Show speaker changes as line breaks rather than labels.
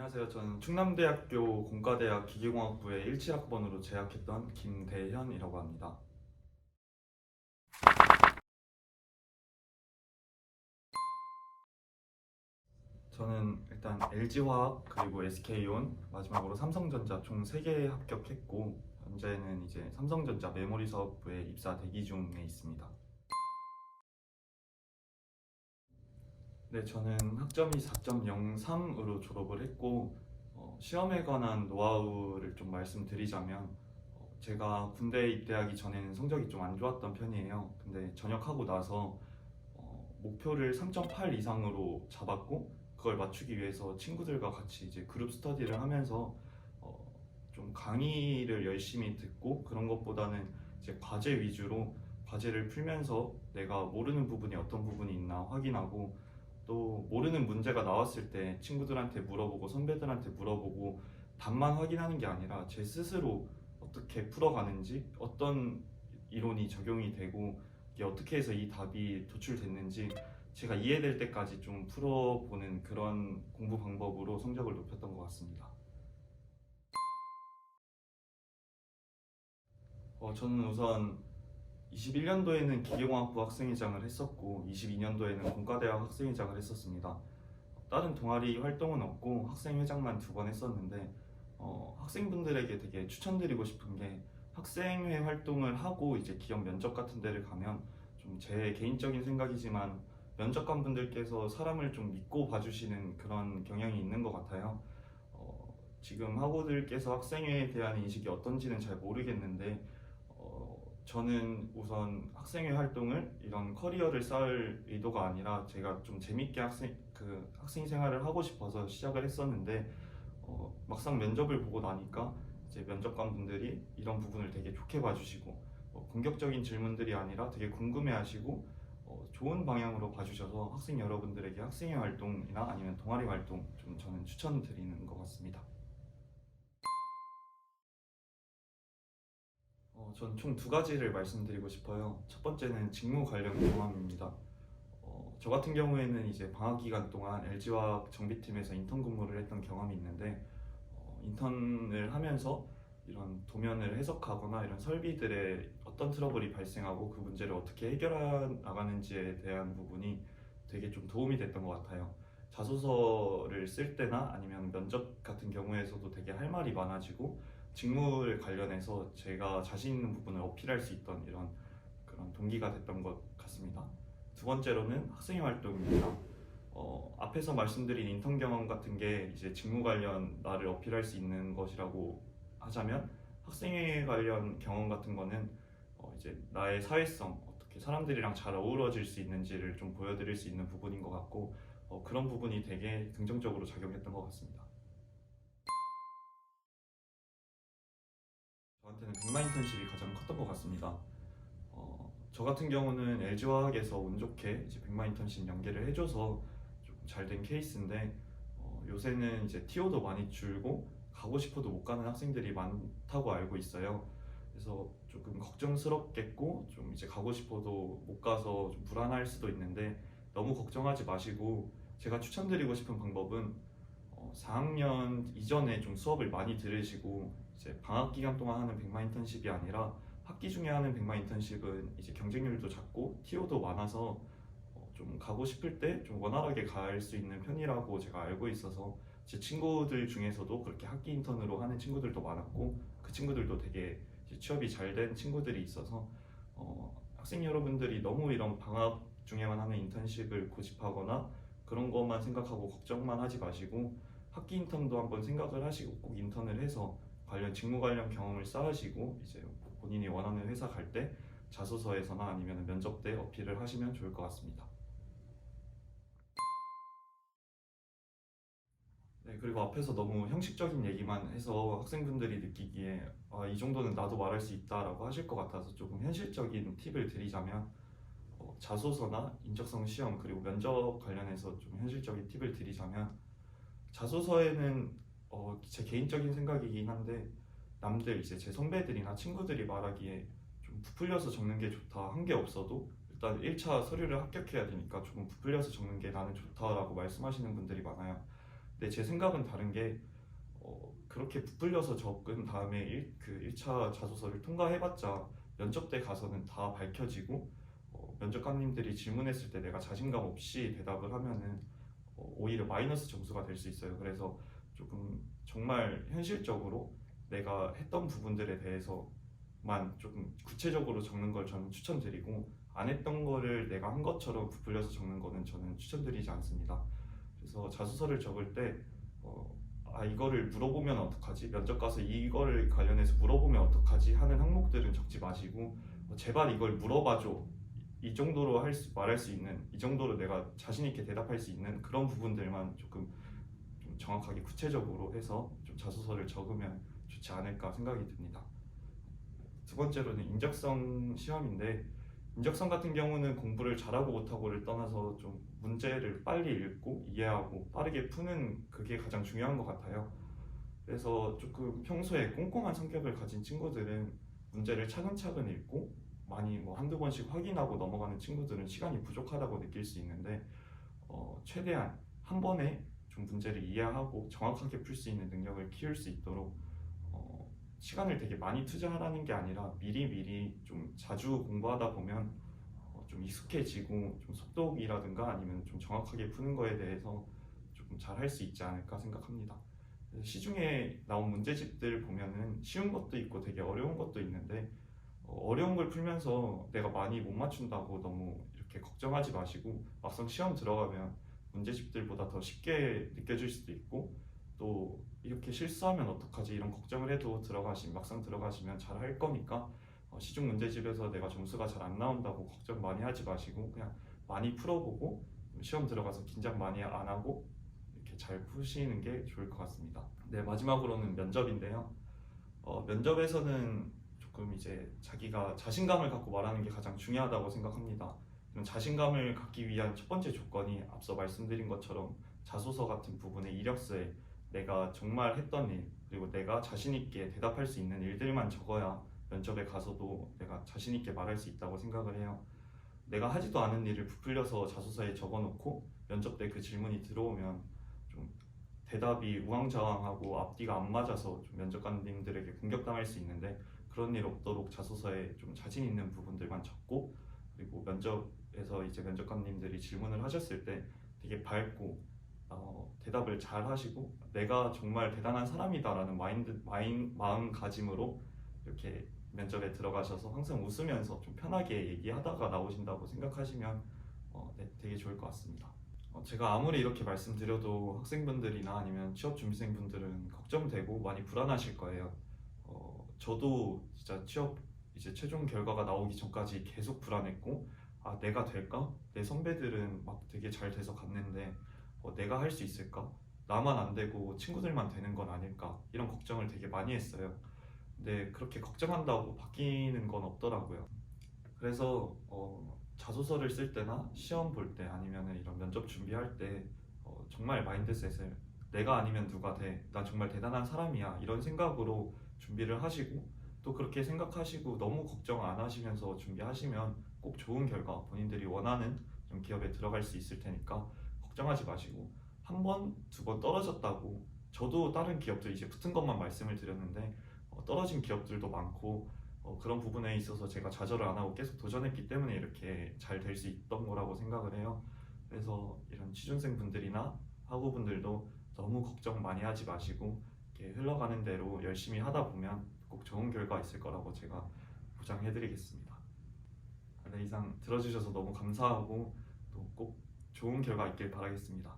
안녕하세요. 저는 충남대학교 공과대학 기계공학부의 17학번으로 재학했던 김대현이라고 합니다. 저는 일단 LG화학 그리고 SK온 마지막으로 삼성전자 총 3개 합격했고 현재는 이제 삼성전자 메모리 사업부에 입사 대기 중에 있습니다. 네, 저는 학점이 4.03으로 졸업을 했고 시험에 관한 노하우를 좀 말씀드리자면 제가 군대에 입대하기 전에는 성적이 좀 안 좋았던 편이에요. 근데 전역하고 나서 목표를 3.8 이상으로 잡았고 그걸 맞추기 위해서 친구들과 같이 이제 그룹 스터디를 하면서 어, 좀 강의를 열심히 듣고 그런 것보다는 이제 과제 위주로 과제를 풀면서 내가 모르는 부분이 어떤 부분이 있나 확인하고 또 모르는 문제가 나왔을 때 친구들한테 물어보고 선배들한테 물어보고 답만 확인하는 게 아니라 제 스스로 어떻게 풀어가는지 어떤 이론이 적용이 되고 이게 어떻게 해서 이 답이 도출됐는지 제가 이해될 때까지 좀 풀어보는 그런 공부 방법으로 성적을 높였던 것 같습니다. 저는 우선 21년도에는 기계공학부 학생회장을 했었고 22년도에는 공과대학 학생회장을 했었습니다. 다른 동아리 활동은 없고 학생회장만 2번 했었는데 학생분들에게 되게 추천드리고 싶은 게 학생회 활동을 하고 이제 기업 면접 같은 데를 가면 좀 제 개인적인 생각이지만 면접관분들께서 사람을 좀 믿고 봐주시는 그런 경향이 있는 것 같아요. 지금 학우들께서 학생회에 대한 인식이 어떤지는 잘 모르겠는데 저는 우선 학생회 활동을 이런 커리어를 쌓을 의도가 아니라 제가 좀 재밌게 학생 생활을 하고 싶어서 시작을 했었는데 막상 면접을 보고 나니까 이제 면접관 분들이 이런 부분을 되게 좋게 봐주시고 공격적인 질문들이 아니라 되게 궁금해하시고 좋은 방향으로 봐주셔서 학생 여러분들에게 학생회 활동이나 아니면 동아리 활동 좀 저는 추천드리는 것 같습니다. 전 총 2가지를 말씀드리고 싶어요. 첫 번째는 직무 관련 경험입니다. 저 같은 경우에는 이제 방학 기간 동안 LG화학 정비팀에서 인턴 근무를 했던 경험이 있는데 인턴을 하면서 이런 도면을 해석하거나 이런 설비들의 어떤 트러블이 발생하고 그 문제를 어떻게 해결해 나가는지에 대한 부분이 되게 좀 도움이 됐던 것 같아요. 자소서를 쓸 때나 아니면 면접 같은 경우에서도 되게 할 말이 많아지고 직무를 관련해서 제가 자신 있는 부분을 어필할 수 있던 이런 그런 동기가 됐던 것 같습니다. 2번째로는 학생회 활동입니다. 앞에서 말씀드린 인턴 경험 같은 게 이제 직무 관련 나를 어필할 수 있는 것이라고 하자면 학생회 관련 경험 같은 거는 이제 나의 사회성, 어떻게 사람들이랑 잘 어우러질 수 있는지를 좀 보여드릴 수 있는 부분인 것 같고 그런 부분이 되게 긍정적으로 작용했던 것 같습니다. 저한테는 백마 인턴십이 가장 컸던 것 같습니다. 저 같은 경우는 LG화학에서 운 좋게 이제 백마 인턴십 연계를 해줘서 좀 잘 된 케이스인데 요새는 이제 TO도 많이 줄고 가고 싶어도 못 가는 학생들이 많다고 알고 있어요. 그래서 조금 걱정스럽겠고 좀 이제 가고 싶어도 못 가서 좀 불안할 수도 있는데 너무 걱정하지 마시고 제가 추천드리고 싶은 방법은 4학년 이전에 좀 수업을 많이 들으시고 이제 방학 기간 동안 하는 백마 인턴십이 아니라 학기 중에 하는 백마 인턴십은 이제 경쟁률도 작고 TO도 많아서 좀 가고 싶을 때 좀 원활하게 갈 수 있는 편이라고 제가 알고 있어서 제 친구들 중에서도 그렇게 학기 인턴으로 하는 친구들도 많았고 그 친구들도 되게 이제 취업이 잘 된 친구들이 있어서 학생 여러분들이 너무 이런 방학 중에만 하는 인턴십을 고집하거나 그런 것만 생각하고 걱정만 하지 마시고 학기 인턴도 한번 생각을 하시고 꼭 인턴을 해서 관련 직무 관련 경험을 쌓으시고 이제 본인이 원하는 회사 갈 때 자소서에서나 아니면 면접 때 어필을 하시면 좋을 것 같습니다. 네, 그리고 앞에서 너무 형식적인 얘기만 해서 학생분들이 느끼기에 이 정도는 나도 말할 수 있다라고 하실 것 같아서 조금 현실적인 팁을 드리자면 자소서나 인적성 시험 그리고 면접 관련해서 좀 현실적인 팁을 드리자면 자소서에는 제 개인적인 생각이긴 한데 남들 이제 제 선배들이나 친구들이 말하기에 좀 부풀려서 적는 게 좋다 한 게 없어도 일단 1차 서류를 합격해야 되니까 조금 부풀려서 적는 게 나는 좋다라고 말씀하시는 분들이 많아요. 근데 제 생각은 다른 게 그렇게 부풀려서 적은 다음에 1차 자소서를 통과해봤자 면접 때 가서는 다 밝혀지고 면접관님들이 질문했을 때 내가 자신감 없이 대답을 하면은 오히려 마이너스 점수가 될 수 있어요. 그래서 조금 정말 현실적으로 내가 했던 부분들에 대해서만 조금 구체적으로 적는 걸 저는 추천드리고, 안 했던 거를 내가 한 것처럼 부풀려서 적는 거는 저는 추천드리지 않습니다. 그래서 자소서를 적을 때 이거를 물어보면 어떡하지? 면접 가서 이거를 관련해서 물어보면 어떡하지? 하는 항목들은 적지 마시고 제발 이걸 물어봐줘. 이 정도로 말할 수 있는, 이 정도로 내가 자신 있게 대답할 수 있는 그런 부분들만 조금 좀 정확하게 구체적으로 해서 좀 자소서를 적으면 좋지 않을까 생각이 듭니다. 두 번째로는 인적성 시험인데, 인적성 같은 경우는 공부를 잘하고 못하고를 떠나서 좀 문제를 빨리 읽고 이해하고 빠르게 푸는 그게 가장 중요한 것 같아요. 그래서 조금 평소에 꼼꼼한 성격을 가진 친구들은 문제를 차근차근 읽고 많이 한두 번씩 확인하고 넘어가는 친구들은 시간이 부족하다고 느낄 수 있는데, 최대한 한 번에 좀 문제를 이해하고 정확하게 풀 수 있는 능력을 키울 수 있도록 시간을 되게 많이 투자하라는 게 아니라 미리미리 좀 자주 공부하다 보면 좀 익숙해지고 좀 속독이라든가 아니면 좀 정확하게 푸는 거에 대해서 조금 잘 할 수 있지 않을까 생각합니다. 그래서 시중에 나온 문제집들 보면은 쉬운 것도 있고 되게 어려운 것도 있는데, 어려운 걸 풀면서 내가 많이 못 맞춘다고 너무 이렇게 걱정하지 마시고 막상 시험 들어가면 문제집들보다 더 쉽게 느껴질 수도 있고, 또 이렇게 실수하면 어떡하지 이런 걱정을 해도 막상 들어가시면 잘 할 거니까 시중 문제집에서 내가 점수가 잘 안 나온다고 걱정 많이 하지 마시고 그냥 많이 풀어보고 시험 들어가서 긴장 많이 안 하고 이렇게 잘 푸시는 게 좋을 것 같습니다. 네, 마지막으로는 면접인데요. 면접에서는 조금 이제 자기가 자신감을 갖고 말하는 게 가장 중요하다고 생각합니다. 자신감을 갖기 위한 첫 번째 조건이 앞서 말씀드린 것처럼 자소서 같은 부분의 이력서에 내가 정말 했던 일, 그리고 내가 자신 있게 대답할 수 있는 일들만 적어야 면접에 가서도 내가 자신 있게 말할 수 있다고 생각을 해요. 내가 하지도 않은 일을 부풀려서 자소서에 적어놓고 면접 때 그 질문이 들어오면 좀 대답이 우왕좌왕하고 앞뒤가 안 맞아서 좀 면접관님들에게 공격당할 수 있는데, 그런 일 없도록 자소서에 좀 자신 있는 부분들만 적고, 그리고 면접에서 이제 면접관님들이 질문을 하셨을 때 되게 밝고 대답을 잘 하시고 내가 정말 대단한 사람이다라는 마음가짐으로 이렇게 면접에 들어가셔서 항상 웃으면서 좀 편하게 얘기하다가 나오신다고 생각하시면 네, 되게 좋을 것 같습니다. 제가 아무리 이렇게 말씀드려도 학생분들이나 아니면 취업준비생분들은 걱정되고 많이 불안하실 거예요. 저도 진짜 취업 이제 최종 결과가 나오기 전까지 계속 불안했고, 내가 될까? 내 선배들은 막 되게 잘 돼서 갔는데 내가 할 수 있을까? 나만 안 되고 친구들만 되는 건 아닐까? 이런 걱정을 되게 많이 했어요. 근데 그렇게 걱정한다고 바뀌는 건 없더라고요. 그래서 자소서를 쓸 때나 시험 볼 때 아니면 이런 면접 준비할 때 정말 마인드셋을 내가 아니면 누가 돼? 난 정말 대단한 사람이야. 이런 생각으로 준비를 하시고, 또 그렇게 생각하시고 너무 걱정 안 하시면서 준비하시면 꼭 좋은 결과, 본인들이 원하는 좀 기업에 들어갈 수 있을 테니까 걱정하지 마시고, 한 번, 두 번 떨어졌다고, 저도 다른 기업들 이제 붙은 것만 말씀을 드렸는데 떨어진 기업들도 많고 그런 부분에 있어서 제가 좌절을 안 하고 계속 도전했기 때문에 이렇게 잘 될 수 있던 거라고 생각을 해요. 그래서 이런 취준생 분들이나 학우분들도 너무 걱정 많이 하지 마시고 이렇게 흘러가는 대로 열심히 하다 보면 꼭 좋은 결과 있을 거라고 제가 보장해드리겠습니다. 네, 이상 들어주셔서 너무 감사하고 또 꼭 좋은 결과 있길 바라겠습니다.